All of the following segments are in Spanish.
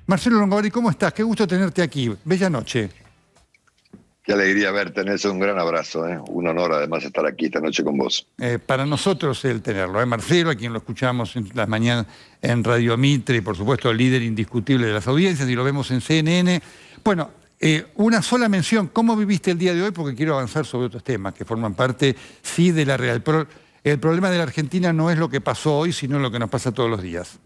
Marcelo Longobardi, ¿cómo estás? Qué gusto tenerte aquí. Bella noche. Qué alegría verte, Nelson. Un gran abrazo. Un honor además estar aquí esta noche con vos. Para nosotros el tenerlo. Marcelo, a quien lo escuchamos en las mañanas en Radio Mitre, y por supuesto el líder indiscutible de las audiencias, y lo vemos en CNN. Bueno, una sola mención. ¿Cómo viviste el día de hoy? Porque quiero avanzar sobre otros temas que forman parte, sí, de la real. Pero el problema de la Argentina no es lo que pasó hoy, sino lo que nos pasa todos los días.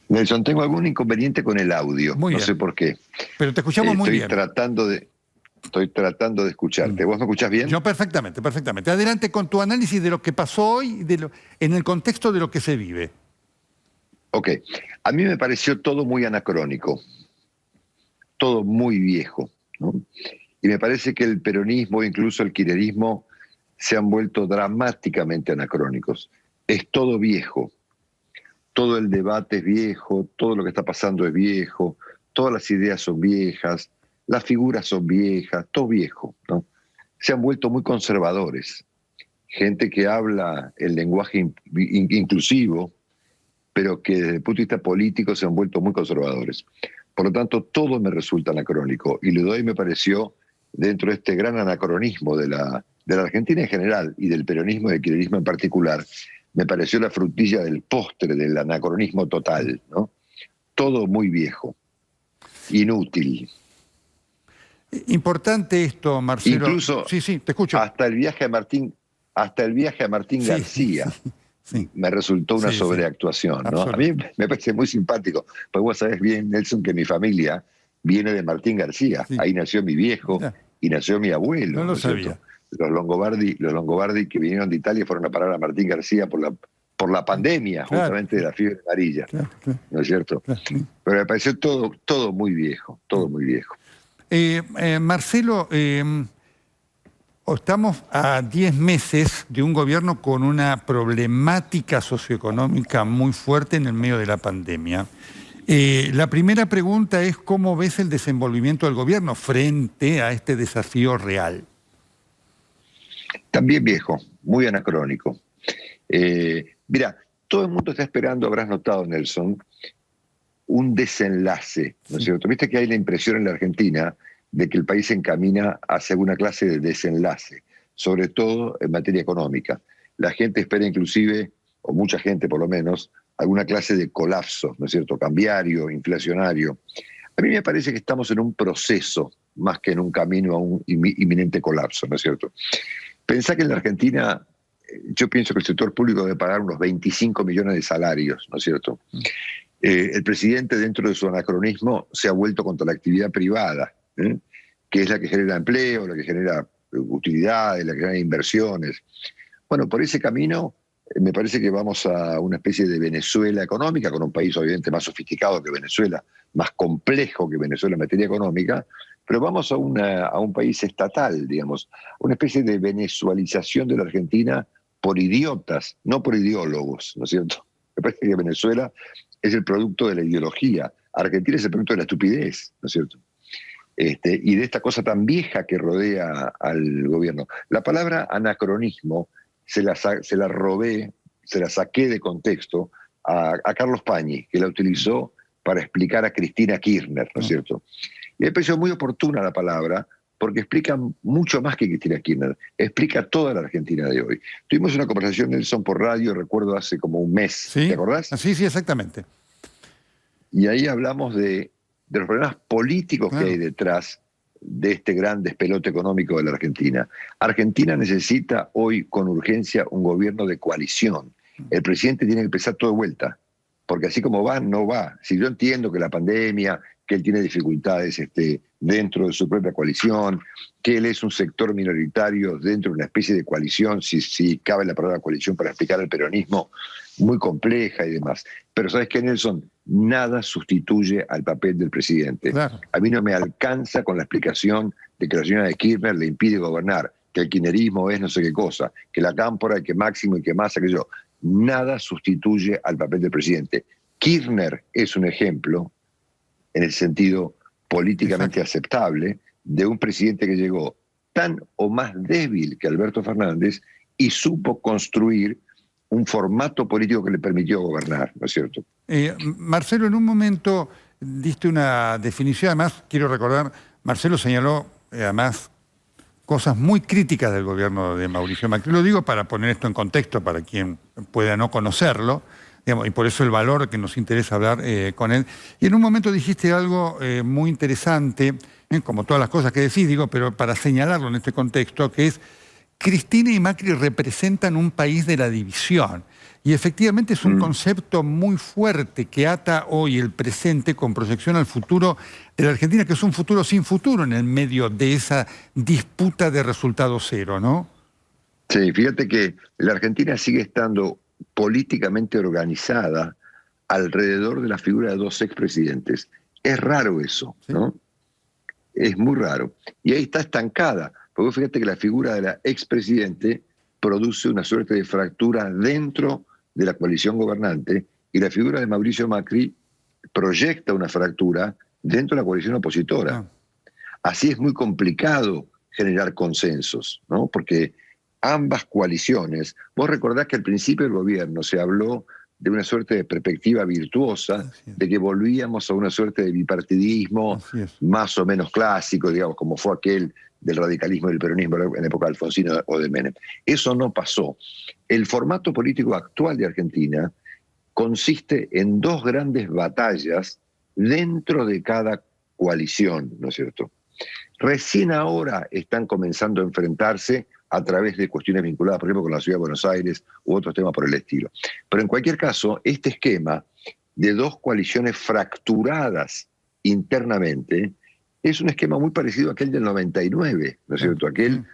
Nelson, tengo algún inconveniente con el audio. Muy bien. No sé por qué. Pero te escuchamos muy bien. Estoy tratando de escucharte. ¿Vos me escuchás bien? Yo perfectamente, perfectamente. Adelante con tu análisis de lo que pasó hoy en el contexto de lo que se vive. Ok. A mí me pareció todo muy anacrónico, todo muy viejo, ¿no? Y me parece que el peronismo, incluso el kirchnerismo, se han vuelto dramáticamente anacrónicos. Es todo viejo. Todo el debate es viejo, todo lo que está pasando es viejo, todas las ideas son viejas, las figuras son viejas, todo viejo, ¿no? Se han vuelto muy conservadores. Gente que habla el lenguaje inclusivo, pero que desde el punto de vista político se han vuelto muy conservadores. Por lo tanto, todo me resulta anacrónico. Y Ludoy me pareció, dentro de este gran anacronismo de la Argentina en general y del peronismo y del kirchnerismo en particular, me pareció la frutilla del postre del anacronismo total, ¿no? Todo muy viejo, inútil. Importante esto, Marcelo. Incluso sí, te escucho. Hasta el viaje a Martín Sí, García sí. me resultó una sobreactuación, ¿no? A mí me parece muy simpático, porque vos sabés bien, Nelson, que mi familia viene de Martín García. Sí. Ahí nació mi viejo y nació mi abuelo. No lo sabía. Los Longobardi que vinieron de Italia fueron a parar a Martín García por la pandemia, justamente de la fiebre amarilla, ¿no es cierto? Pero me pareció todo muy viejo, todo muy viejo. Marcelo, estamos a 10 meses de un gobierno con una problemática socioeconómica muy fuerte en el medio de la pandemia. La primera pregunta es ¿cómo ves el desenvolvimiento del gobierno frente a este desafío real? También viejo, muy anacrónico. Mira, todo el mundo está esperando, habrás notado, Nelson, un desenlace, ¿no es cierto? Viste que hay la impresión en la Argentina de que el país se encamina hacia una clase de desenlace, sobre todo en materia económica. La gente espera inclusive, o mucha gente por lo menos, alguna clase de colapso, ¿no es cierto?, cambiario, inflacionario. A mí me parece que estamos en un proceso más que en un camino a un inminente colapso, ¿no es cierto? Pensá que en la Argentina, yo pienso que el sector público debe pagar unos 25 millones de salarios, ¿no es cierto? El presidente, dentro de su anacronismo, se ha vuelto contra la actividad privada, que es la que genera empleo, la que genera utilidades, la que genera inversiones. Bueno, por ese camino me parece que vamos a una especie de Venezuela económica, con un país obviamente más sofisticado que Venezuela, más complejo que Venezuela en materia económica, pero vamos a un país estatal, digamos, una especie de venezualización de la Argentina por idiotas, no por ideólogos, ¿no es cierto? Me parece que Venezuela es el producto de la ideología, Argentina es el producto de la estupidez, ¿no es cierto? Y de esta cosa tan vieja que rodea al gobierno. La palabra anacronismo se la robé, se la saqué de contexto a Carlos Pañi, que la utilizó para explicar a Cristina Kirchner, ¿no es cierto? Y me pareció muy oportuna la palabra, porque explica mucho más que Cristina Kirchner, explica toda la Argentina de hoy. Tuvimos una conversación, Nelson, por radio, recuerdo hace como un mes, ¿sí? ¿Te acordás? Sí, exactamente. Y ahí hablamos de los problemas políticos que hay detrás de este gran despelote económico de la Argentina. Argentina necesita hoy con urgencia un gobierno de coalición. El presidente tiene que empezar todo de vuelta, porque así como va, no va. Si yo entiendo que la pandemia, que él tiene dificultades dentro de su propia coalición, que él es un sector minoritario dentro de una especie de coalición, si cabe la palabra coalición para explicar el peronismo, muy compleja y demás. Pero ¿sabes qué, Nelson? Nada sustituye al papel del presidente. Claro. A mí no me alcanza con la explicación de que la señora de Kirchner le impide gobernar, que el kirchnerismo es no sé qué cosa, que la cámpora, que Máximo y que Massa, que yo. Nada sustituye al papel del presidente. Kirchner es un ejemplo, en el sentido políticamente aceptable, de un presidente que llegó tan o más débil que Alberto Fernández y supo construir un formato político que le permitió gobernar, ¿no es cierto? Marcelo, en un momento diste una definición, además quiero recordar, Marcelo señaló además cosas muy críticas del gobierno de Mauricio Macri. Lo digo para poner esto en contexto, para quien pueda no conocerlo, digamos, y por eso el valor que nos interesa hablar con él. Y en un momento dijiste algo muy interesante, como todas las cosas que decís, digo, pero para señalarlo en este contexto, que es Cristina y Macri representan un país de la división. Y efectivamente es un concepto muy fuerte que ata hoy el presente con proyección al futuro de la Argentina, que es un futuro sin futuro en el medio de esa disputa de resultado cero, ¿no? Sí, fíjate que la Argentina sigue estando políticamente organizada alrededor de la figura de dos expresidentes. Es raro eso, ¿no? Sí. Es muy raro. Y ahí está estancada, porque fíjate que la figura de la expresidente produce una suerte de fractura dentro de la coalición gobernante, y la figura de Mauricio Macri proyecta una fractura dentro de la coalición opositora. Así es muy complicado generar consensos, ¿no? Porque ambas coaliciones, vos recordás que al principio del gobierno se habló de una suerte de perspectiva virtuosa, de que volvíamos a una suerte de bipartidismo más o menos clásico, digamos, como fue aquel del radicalismo y del peronismo en la época de Alfonsino o de Menem. Eso no pasó. El formato político actual de Argentina consiste en dos grandes batallas dentro de cada coalición, ¿no es cierto? Recién ahora están comenzando a enfrentarse a través de cuestiones vinculadas, por ejemplo, con la Ciudad de Buenos Aires u otros temas por el estilo. Pero en cualquier caso, este esquema de dos coaliciones fracturadas internamente es un esquema muy parecido a aquel del 99, ¿no es cierto? Aquel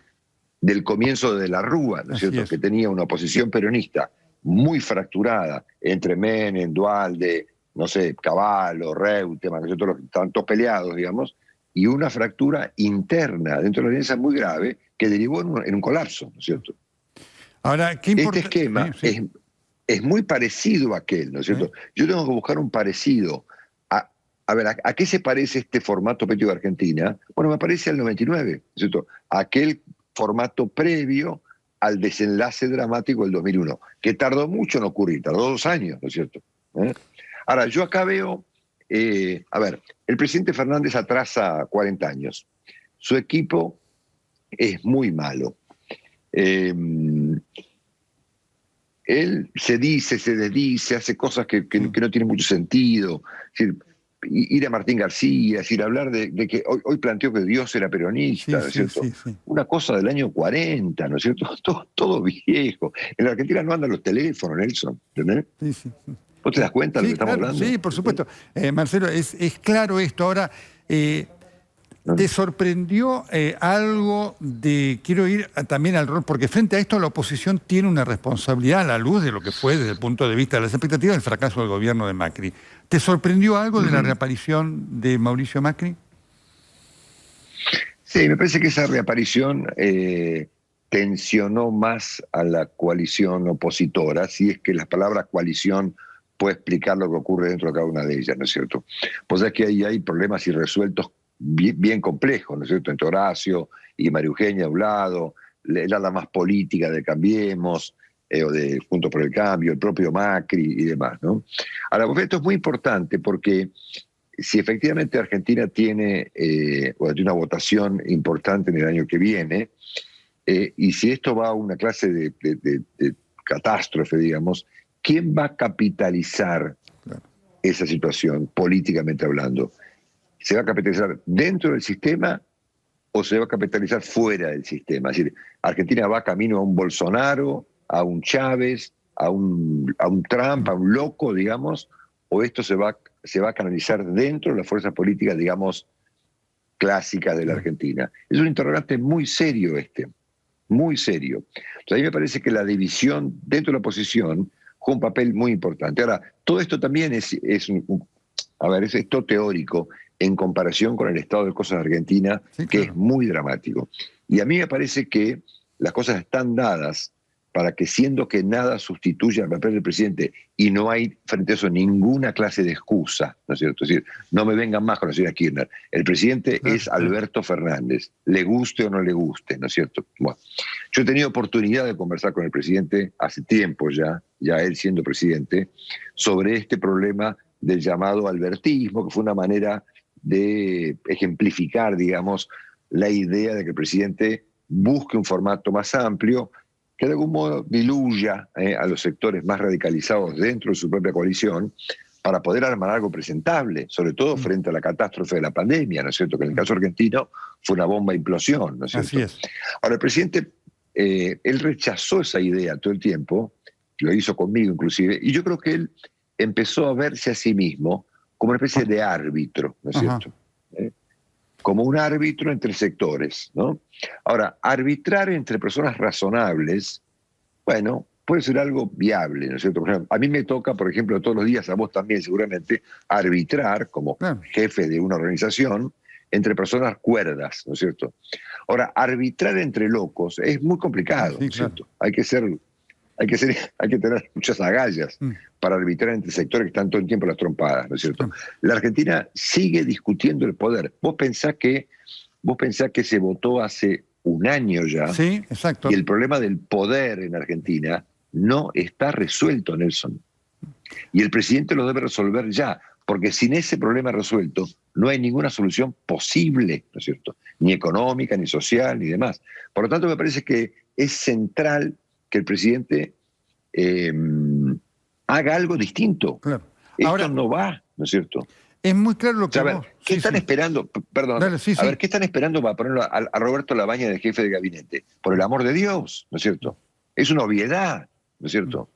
del comienzo de la Rúa, ¿no es cierto? Que tenía una oposición peronista muy fracturada entre Menem, Duhalde, no sé, Cavallo, Reutemann, ¿no es cierto? Los que estaban todos peleados, digamos, y una fractura interna dentro de la alianza muy grave que derivó en un colapso, ¿no es cierto? Ahora, ¿qué este esquema es muy parecido a aquel, ¿no es cierto? Yo tengo que buscar un parecido. A ver, ¿a qué se parece este formato político de Argentina? Bueno, me parece al 99, ¿no es cierto? Aquel formato previo al desenlace dramático del 2001, que tardó mucho en ocurrir, tardó 2 años, ¿no es cierto? Ahora, yo acá veo, a ver, el presidente Fernández atrasa 40 años. Su equipo es muy malo. Él se dice, se desdice, hace cosas que no tienen mucho sentido. Es decir, ir a Martín García, es decir, hablar de que hoy planteó que Dios era peronista, ¿no es cierto? Una cosa del año 40, ¿no es cierto? Todo viejo. En la Argentina no andan los teléfonos, Nelson, ¿entendés? ¿Vos te das cuenta de lo que estamos hablando? Sí, por supuesto. Marcelo, es claro esto. Ahora, ¿te sorprendió algo de, quiero ir también al rol, porque frente a esto la oposición tiene una responsabilidad a la luz de lo que fue desde el punto de vista de las expectativas del fracaso del gobierno de Macri? ¿Te sorprendió algo de la reaparición de Mauricio Macri? Sí, me parece que esa reaparición tensionó más a la coalición opositora, si es que la palabra coalición puede explicar lo que ocurre dentro de cada una de ellas, ¿no es cierto? Pues es que ahí hay problemas irresueltos bien complejos, ¿no es cierto? Entre Horacio y María Eugenia a un lado, el ala más política de Cambiemos, o de Juntos por el Cambio, el propio Macri y demás, ¿no? Ahora, esto es muy importante porque si efectivamente Argentina tiene una votación importante en el año que viene, y si esto va a una clase de catástrofe, digamos, ¿quién va a capitalizar esa situación políticamente hablando? ¿Se va a capitalizar dentro del sistema o se va a capitalizar fuera del sistema? Es decir, Argentina va camino a un Bolsonaro, a un Chávez, a un Trump, a un loco, digamos, o esto se va a canalizar dentro de las fuerzas políticas, digamos, clásicas de la Argentina. Es un interrogante muy serio muy serio. Entonces, a mí me parece que la división dentro de la oposición juega un papel muy importante. Ahora, todo esto también es esto teórico en comparación con el estado de cosas de Argentina, que es muy dramático. Y a mí me parece que las cosas están dadas para que, siendo que nada sustituye al papel del presidente y no hay frente a eso ninguna clase de excusa, ¿no es cierto? Es decir, no me vengan más con la señora Kirchner. El presidente es Alberto Fernández, le guste o no le guste, ¿no es cierto? Bueno, yo he tenido oportunidad de conversar con el presidente hace tiempo ya él siendo presidente, sobre este problema del llamado albertismo, que fue una manera de ejemplificar, digamos, la idea de que el presidente busque un formato más amplio, que de algún modo diluya a los sectores más radicalizados dentro de su propia coalición, para poder armar algo presentable, sobre todo frente a la catástrofe de la pandemia, ¿no es cierto? Que en el caso argentino fue una bomba de implosión, ¿no es cierto? Así es. Ahora, el presidente, él rechazó esa idea todo el tiempo, lo hizo conmigo inclusive, y yo creo que él empezó a verse a sí mismo como una especie de árbitro, ¿no es cierto? Como un árbitro entre sectores, ¿no? Ahora, arbitrar entre personas razonables, bueno, puede ser algo viable, ¿no es cierto? Por ejemplo, a mí me toca, por ejemplo, todos los días, a vos también seguramente, arbitrar como jefe de una organización entre personas cuerdas, ¿no es cierto? Ahora, arbitrar entre locos es muy complicado, ¿no es cierto? Hay que tener muchas agallas para arbitrar entre sectores que están todo el tiempo a las trompadas, ¿no es cierto? La Argentina sigue discutiendo el poder. Vos pensás que se votó hace un año ya. Sí, exacto. Y el problema del poder en Argentina no está resuelto, Nelson. Y el presidente lo debe resolver ya, porque sin ese problema resuelto no hay ninguna solución posible, ¿no es cierto? Ni económica, ni social, ni demás. Por lo tanto, me parece que es central que el presidente haga algo distinto. Claro. Esto no va, ¿no es cierto? Es muy claro lo que a ver, ¿qué están esperando? Perdón. Dale, a ver, ¿qué están esperando para ponerlo a Roberto Labaña de jefe de gabinete? Por el amor de Dios, ¿no es cierto? Es una obviedad, ¿no es cierto?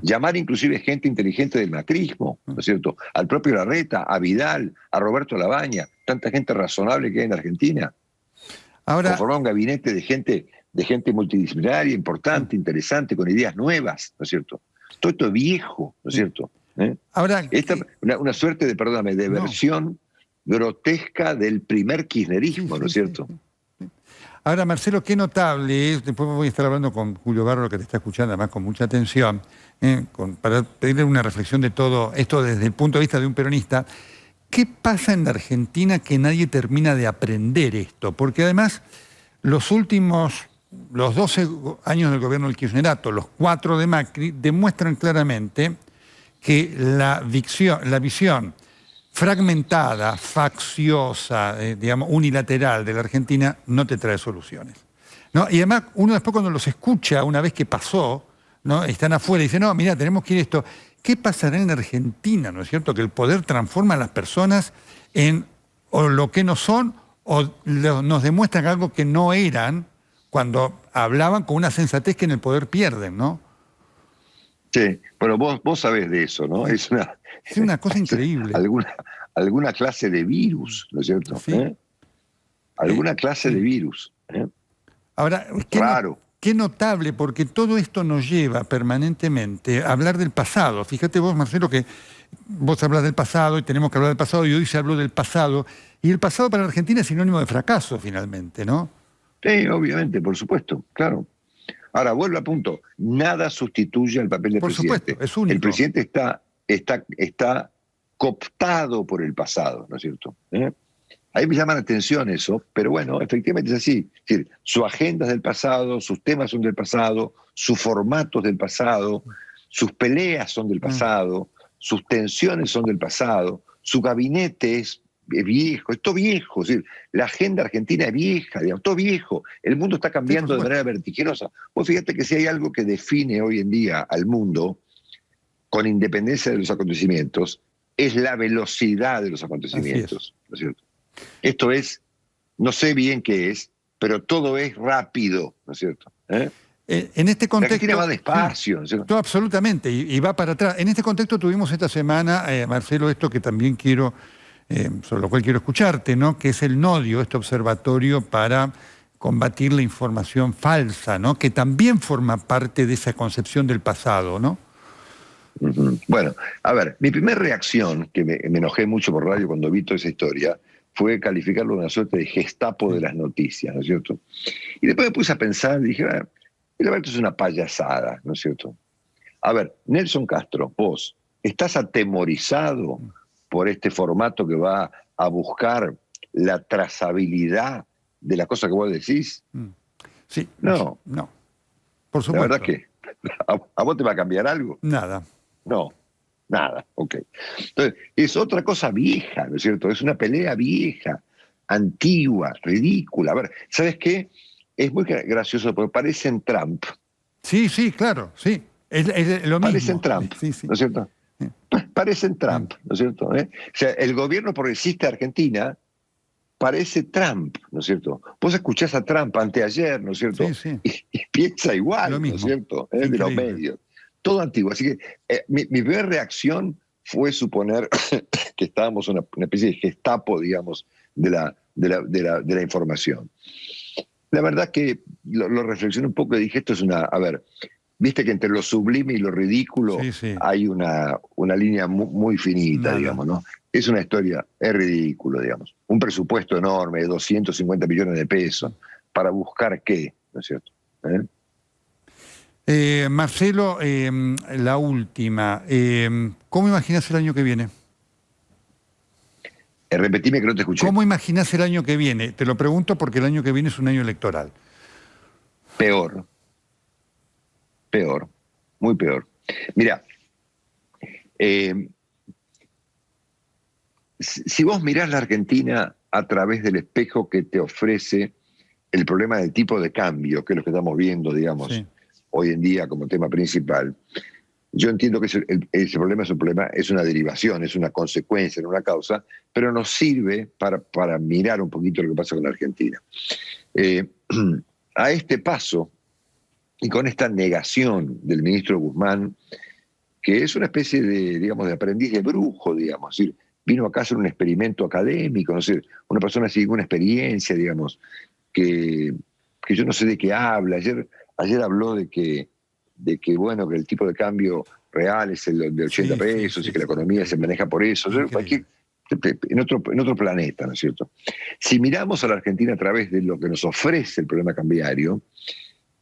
Llamar inclusive gente inteligente del macrismo, ¿no es cierto? Al propio Larreta, a Vidal, a Roberto Labaña, tanta gente razonable que hay en Argentina. Ahora, conformar un gabinete de gente multidisciplinaria, importante, interesante, con ideas nuevas, ¿no es cierto? Todo esto es viejo, ¿no es cierto? Ahora, una suerte de, perdóname, de versión grotesca del primer kirchnerismo, ¿no es cierto? Ahora, Marcelo, qué notable es, después voy a estar hablando con Julio Barro, que te está escuchando además con mucha atención, para pedirle una reflexión de todo esto desde el punto de vista de un peronista. ¿Qué pasa en la Argentina que nadie termina de aprender esto? Porque además los 12 años del gobierno del Kirchnerato, los 4 de Macri, demuestran claramente que la visión fragmentada, facciosa, digamos, unilateral de la Argentina no te trae soluciones, ¿no? Y además, uno después cuando los escucha, una vez que pasó, ¿no? Están afuera y dicen, no, mira, tenemos que ir esto. ¿Qué pasará en Argentina, no es cierto? Que el poder transforma a las personas en o lo que no son o nos demuestran algo que no eran cuando hablaban con una sensatez que en el poder pierden, ¿no? Sí, bueno, vos sabés de eso, ¿no? Es una cosa increíble. Alguna clase de virus, ¿no es cierto? Sí. Alguna clase de virus. Ahora, qué notable, porque todo esto nos lleva permanentemente a hablar del pasado. Fíjate vos, Marcelo, que vos hablas del pasado y tenemos que hablar del pasado y hoy se habló del pasado. Y el pasado para la Argentina es sinónimo de fracaso, finalmente, ¿no? Sí, obviamente, por supuesto, claro. Ahora, vuelvo a punto, nada sustituye al papel del presidente. Por supuesto, es único. El presidente está cooptado por el pasado, ¿no es cierto? Ahí me llama la atención eso, pero bueno, efectivamente es así. Es decir, su agenda es del pasado, sus temas son del pasado, sus formatos del pasado, sus peleas son del pasado, sus tensiones son del pasado, su gabinete es viejo, es todo viejo, es decir, la agenda argentina es vieja, digamos, todo viejo, el mundo está cambiando de manera vertiginosa. Vos fíjate que si hay algo que define hoy en día al mundo, con independencia de los acontecimientos, es la velocidad de los acontecimientos, ¿no es cierto? Esto es, no sé bien qué es, pero todo es rápido, ¿no es cierto? En este contexto, la Argentina va despacio, ¿no es cierto? Absolutamente, y va para atrás. En este contexto tuvimos esta semana, Marcelo, esto que también quiero... sobre lo cual quiero escucharte, ¿no? Que es el Nodio, este observatorio para combatir la información falsa, ¿no? Que también forma parte de esa concepción del pasado, ¿no? Bueno, a ver, mi primera reacción, que me enojé mucho por radio cuando vi toda esa historia, fue calificarlo de una suerte de Gestapo de las noticias, ¿no es cierto? Y después me puse a pensar, dije, Y la verdad es una payasada, ¿no es cierto? A ver, Nelson Castro, vos, ¿estás atemorizado por este formato que va a buscar la trazabilidad de la cosa que vos decís? Sí. No. No. Por La verdad supuesto. que, ¿a vos te va a cambiar algo? Nada. No, nada, ok. Entonces, es otra cosa vieja, ¿no es cierto? Es una pelea vieja, antigua, ridícula. A ver, ¿sabes qué? Es muy gracioso porque parecen Trump. Sí, sí, claro, sí. Es lo Parecen mismo. Trump, Sí, sí. ¿no es cierto? Parecen Sí. Trump, ¿no es cierto? O sea, el gobierno progresista de Argentina parece Trump, ¿no es cierto? Vos escuchás a Trump anteayer, ¿no es Sí, cierto? sí. Y piensa Lo igual, ¿no es mismo. cierto? Es De los increíble. medios. Todo antiguo. Así que mi primera reacción fue suponer que estábamos en una especie de gestapo, digamos, de la información. La verdad que lo reflexioné un poco y dije, esto es una... A ver, viste que entre lo sublime y lo ridículo Sí, sí. hay una línea muy finita, Nada. digamos, ¿no? Es una historia, es ridículo, digamos. Un presupuesto enorme de 250 millones de pesos para buscar qué, ¿no es cierto? Marcelo, la última. ¿Cómo imaginas el año que viene? Repetime que no te escuché. ¿Cómo imaginas el año que viene? Te lo pregunto porque el año que viene es un año electoral. Peor, peor, muy peor. Mira, si vos mirás la Argentina a través del espejo que te ofrece el problema del tipo de cambio, que es lo que estamos viendo, digamos, Sí. hoy en día como tema principal, yo entiendo que ese problema es un problema, es una derivación, es una consecuencia, no una causa, pero nos sirve para mirar un poquito lo que pasa con la Argentina. A este paso, y con esta negación del ministro Guzmán, que es una especie de, digamos, de aprendiz de brujo, digamos, es decir, vino acá a hacer un experimento académico, no sé, una persona así con una experiencia, digamos, que yo no sé de qué habla. Ayer habló bueno, que el tipo de cambio real es el de 80 Sí, sí, pesos y sí, que la sí. economía se maneja por eso. Increíble. En otro planeta, ¿no es cierto? Si miramos a la Argentina a través de lo que nos ofrece el problema cambiario,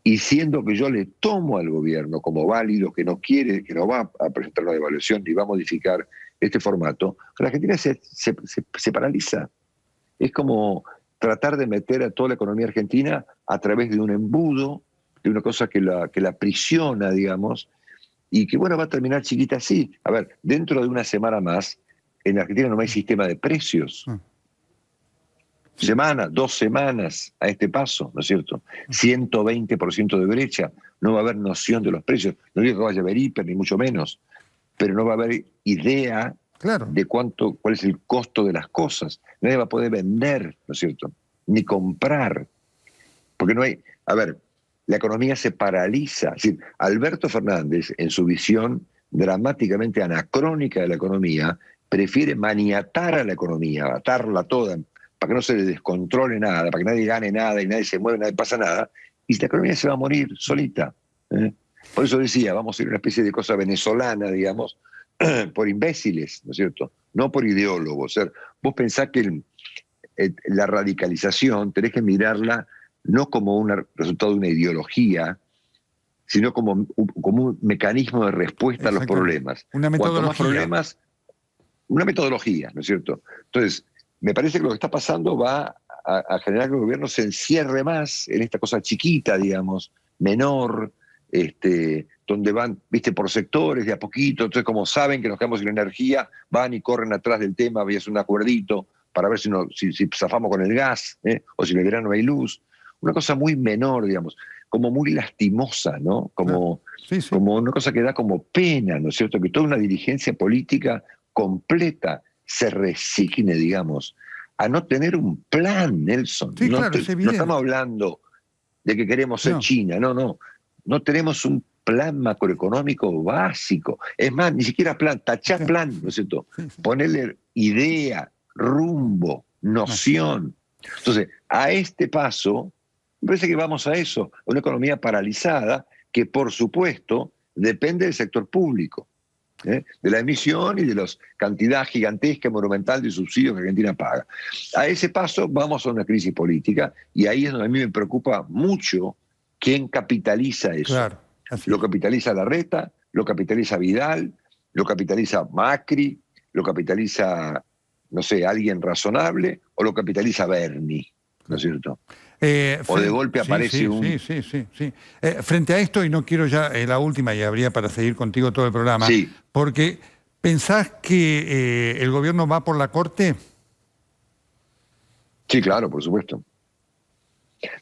y siendo que yo le tomo al gobierno como válido, que no quiere, que no va a presentar una devaluación ni va a modificar este formato, la Argentina se paraliza. Es como tratar de meter a toda la economía argentina a través de un embudo, de una cosa que la aprisiona, digamos, y que, bueno, va a terminar chiquita así. A ver, dentro de una semana más, en Argentina no hay sistema de precios. Ah, sí. Semana, 2 semanas a este paso, ¿no es cierto? 120% de brecha, no va a haber noción de los precios. No digo que vaya a haber hiper, ni mucho menos, pero no va a haber idea Claro. de cuál es el costo de las cosas. Nadie va a poder vender, ¿no es cierto? Ni comprar. Porque no hay... A ver, la economía se paraliza. Es decir, Alberto Fernández, en su visión dramáticamente anacrónica de la economía, prefiere maniatar a la economía, atarla toda, para que no se le descontrole nada, para que nadie gane nada y nadie se mueve, nadie pasa nada, y la economía se va a morir solita. Por eso decía, vamos a ir a una especie de cosa venezolana, digamos, por imbéciles, ¿no es cierto? No por ideólogos. O sea, vos pensás que la radicalización tenés que mirarla no como un resultado de una ideología, sino como un mecanismo de respuesta a los Exactamente. problemas. Una Cuanto más metodología. problemas, una metodología, ¿no es cierto? Entonces, me parece que lo que está pasando va a generar que el gobierno se encierre más en esta cosa chiquita, digamos, menor, donde van, viste, por sectores, de a poquito. Entonces, como saben que nos quedamos sin energía, van y corren atrás del tema, y hacen un acuerdito para ver si zafamos con el gas, o si en el verano no hay luz. Una cosa muy menor, digamos, como muy lastimosa, ¿no? Claro. Sí, sí. Como una cosa que da como pena, ¿no es cierto? Que toda una dirigencia política completa se resigne, digamos, a no tener un plan, Nelson. Sí, No, claro, es no estamos evidente. hablando de que queremos ser No. China, no. No tenemos un plan macroeconómico básico. Es más, ni siquiera plan, tachá Sí, plan, ¿no es cierto? sí, sí. Ponerle idea, rumbo, No. noción. Entonces, a este paso, me parece que vamos a eso, a una economía paralizada que, por supuesto, depende del sector público, de la emisión y de la cantidad gigantesca, monumental de subsidios que Argentina paga. A ese paso vamos a una crisis política y ahí es donde a mí me preocupa mucho ¿quién capitaliza eso? Claro, así ¿Lo es. capitaliza Larreta? ¿Lo capitaliza Vidal? ¿Lo capitaliza Macri? ¿Lo capitaliza, no sé, alguien razonable? ¿O lo capitaliza Bernie? ¿No es cierto? O de golpe Sí, aparece sí, un... sí, sí, sí, sí. Frente a esto, y no quiero ya la última, y habría para seguir contigo todo el programa, Sí, porque ¿pensás que el gobierno va por la corte? sí, claro, por supuesto.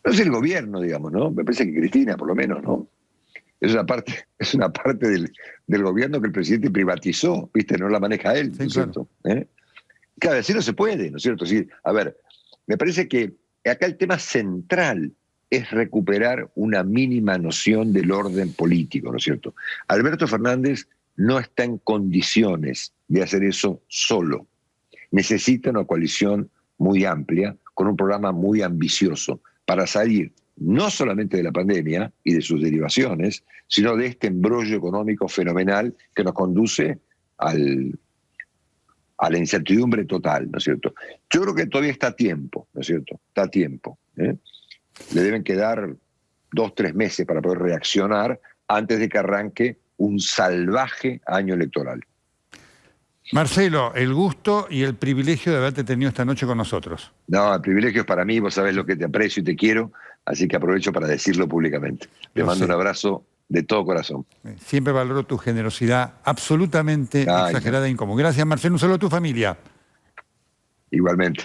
No es el gobierno, digamos, ¿no? Me parece que Cristina, por lo menos, ¿no? Es una parte del gobierno que el presidente privatizó, ¿viste? No la maneja él, ¿no Sí, es claro. cierto? Claro, así no se puede, ¿no es cierto? Sí, a ver, me parece que acá el tema central es recuperar una mínima noción del orden político, ¿no es cierto? Alberto Fernández no está en condiciones de hacer eso solo. Necesita una coalición muy amplia, con un programa muy ambicioso, para salir no solamente de la pandemia y de sus derivaciones, sino de este embrollo económico fenomenal que nos conduce a la incertidumbre total, ¿no es cierto? Yo creo que todavía está a tiempo, ¿no es cierto? Está a tiempo. Le deben quedar 2 o 3 meses para poder reaccionar antes de que arranque un salvaje año electoral. Marcelo, el gusto y el privilegio de haberte tenido esta noche con nosotros. No, el privilegio es para mí, vos sabés lo que te aprecio y te quiero, así que aprovecho para decirlo públicamente. Te Lo mando un sé. abrazo de todo corazón. Siempre valoro tu generosidad absolutamente Ay, no. exagerada e incomún. Gracias, Marcelo. Un saludo a tu familia. Igualmente.